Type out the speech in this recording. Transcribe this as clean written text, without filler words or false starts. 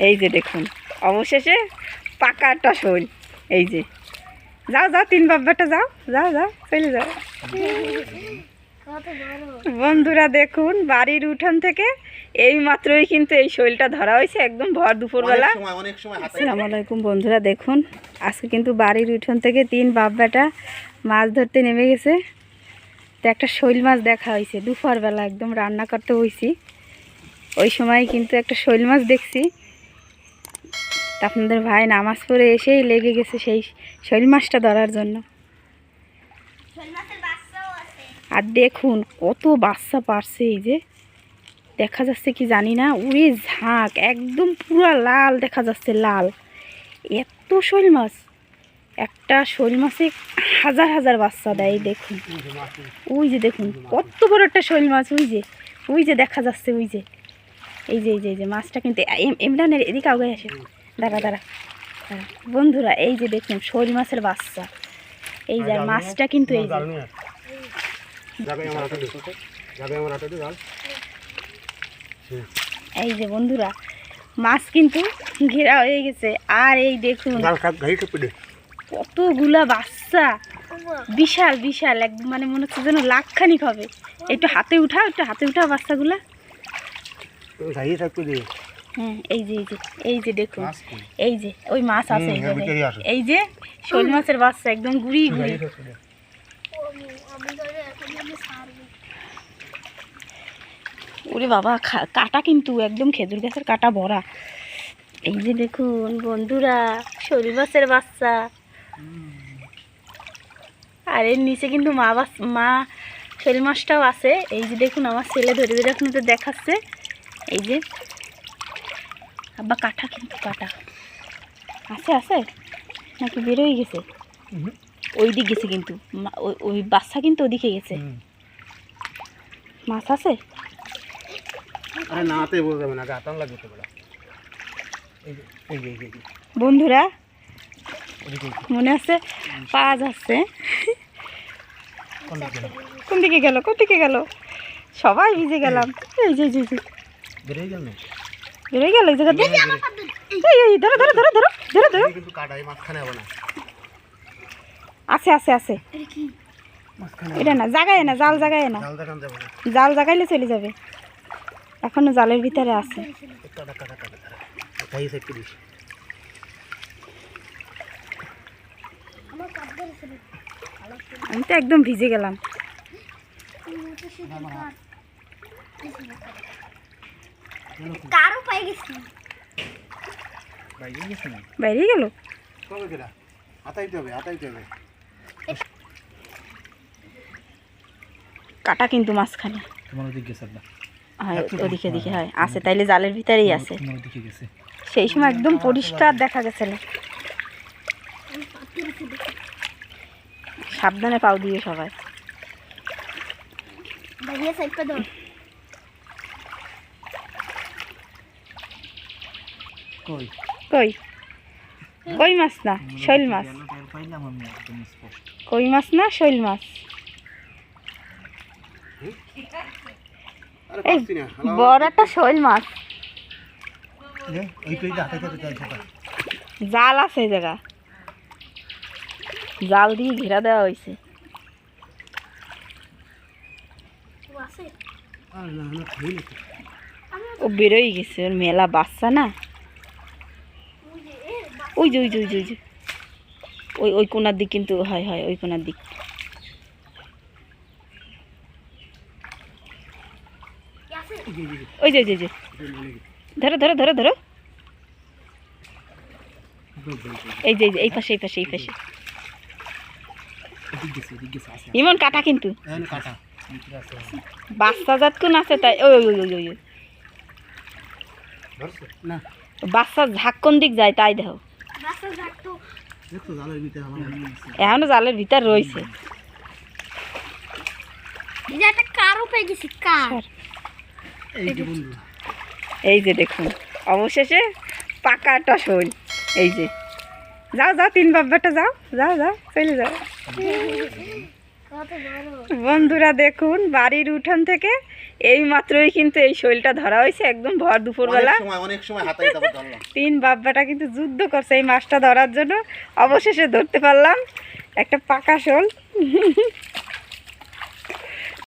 এই যে দেখুন অবশেষে পাকা একটা শোল। এই যে যাও যাও তিন বাব্বাটা যাও যাও যাও চলে যাও। বন্ধুরা দেখুন বাড়ির উঠান থেকে এই মাত্রই কিন্তু এই শৈলটা ধরা হয়েছে একদম ভর দুপুরবেলা। আসসালামু আলাইকুম বন্ধুরা, দেখুন আজকে কিন্তু বাড়ির উঠান থেকে তিন বাব্বাটা মাছ ধরতে নেমে গেছে। তো একটা শৈল মাছ দেখা হয়েছে দুপুরবেলা, একদম রান্না করতে হয়েছি ওই সময় কিন্তু একটা শৈল মাছ দেখছি। আপনাদের ভাই নামাজ পড়ে এসেই লেগে গেছে সেই শৈল মাছটা ধরার জন্য। আর দেখুন কত বাচ্চা পারছে, এই যে দেখা যাচ্ছে কি জানি না, উড়ে ঝাঁক একদম পুরো লাল দেখা যাচ্ছে, লাল এত শৈল মাছ। একটা শৈল মাছে হাজার হাজার বাচ্চা দেয়। দেখুন ওই যে দেখুন কত বড় একটা শৈল মাছ, ওই যে দেখা যাচ্ছে, ওই যে এই যে এই যে মাছটা কিন্তু ইমরানের এদিকে আগে আসে, দাঁড়া দাঁড়া দাঁড়া বন্ধুরা, এই যে দেখুন শৈল মাছের বাচ্চা। এই যে মাছটা কিন্তু এই যে এই যে বন্ধুরা মাছ কিন্তু ঘেরা হয়ে গেছে। আর এই দেখুন কতগুলা বাচ্চা, বিশাল বিশাল একদম, মানে মনে হচ্ছে যেন লাখখানিক হবে। একটু হাতে উঠাও, একটু হাতে উঠাও বাচ্চাগুলা। হ্যাঁ এই যে এই যে দেখুন, এই যে ওই মাছ আছে, এই যে শোল মাছের বাচ্চা একদম গুড়ি গুড়ি। ওরে বাবা কাটা কিন্তু একদম খেজুর গাছের কাটা ভরা। এই যে দেখুন বন্ধুরা শোল মাছের বাচ্চা। আর এর নিচে কিন্তু মা শোল মাছটাও আছে। এই যে দেখুন আমার ছেলে ধরে ধরে আপনাদের দেখাচ্ছে। এই যে আব্বা কাটা কিন্তু কাটা আছে আছে নাকি বেরোয় গেছে, ওই দিক গেছে কিন্তু ওই বাচ্চা কিন্তু ওদিকে গেছে। মাছ আছে বন্ধুরা, মনে আছে পাওয়া যাচ্ছে। কোন দিকে গেল কোন দিকে গেল, সবাই ভিজে গেলাম। এই যে বেরোয় গেল এই জায়গা, ধরো ধরো ধরো ধরো ধরো ধরো, আছে আছে আছে, এটা না জাগায় না, জাল জাগায় না, জাল জাগাইলে চলে যাবে, এখনো জালের ভিতরে আছে। আমি তো একদম ভিজে গেলাম। বাইরে গেল কাটা কিন্তু মাঝখানে ওদিকে দিকে হয় আছে, তাইলে জালের ভিতরেই আছে। সেই সময় একদম পরিষ্কার দেখা গেছিল। সাবধানে পাও দিয়ে সবাই। কই কই মাছ না শৈল মাছ, কই মাছ না শৈল মাছ। এই বড় একটা শৈল মাছ, জাল আছে এই জায়গা, জাল দিয়ে ঘেরা দেওয়া হয়েছে। ও বেরোই গেছে, ওর মেলা বাচ্চা না। ওই যে ওই যে ওই যে ওই যে ওই ওই কোনার দিক কিন্তু, হয় হয় ওই কোনার দিক। ওই যে ওই যে ধরো ধরো ধরো ধরো, এই যে এই পাশে এই পাশে এই পাশে। এমন কাটা কিন্তু বাচ্চা জাত কোন আছে, তাই ওই ওই ওই ওই বাচ্চা ঝাঁক কোন দিক যায় তাই দেখো, এখনো জালের ভিতর রয়েছে। এই যে দেখুন অবশেষে পাকা একটা শোল। এই যে যাও যাও তিন বাব্বাটা যাও যাও যাও চলে যাও। বন্ধুরা দেখুন, বাড়ির উঠান থেকে এই মাত্রই কিন্তু এই শৈলটা ধরা হয়েছে, একদম ভর দুপুরবেলা। অনেক সময় হাতাই তারপর ধরলাম। তিন বাব্বাটা কিন্তু যুদ্ধ করছে এই মাছটা ধরার জন্য, অবশেষে ধরতে পারলাম একটা পাকা শোল।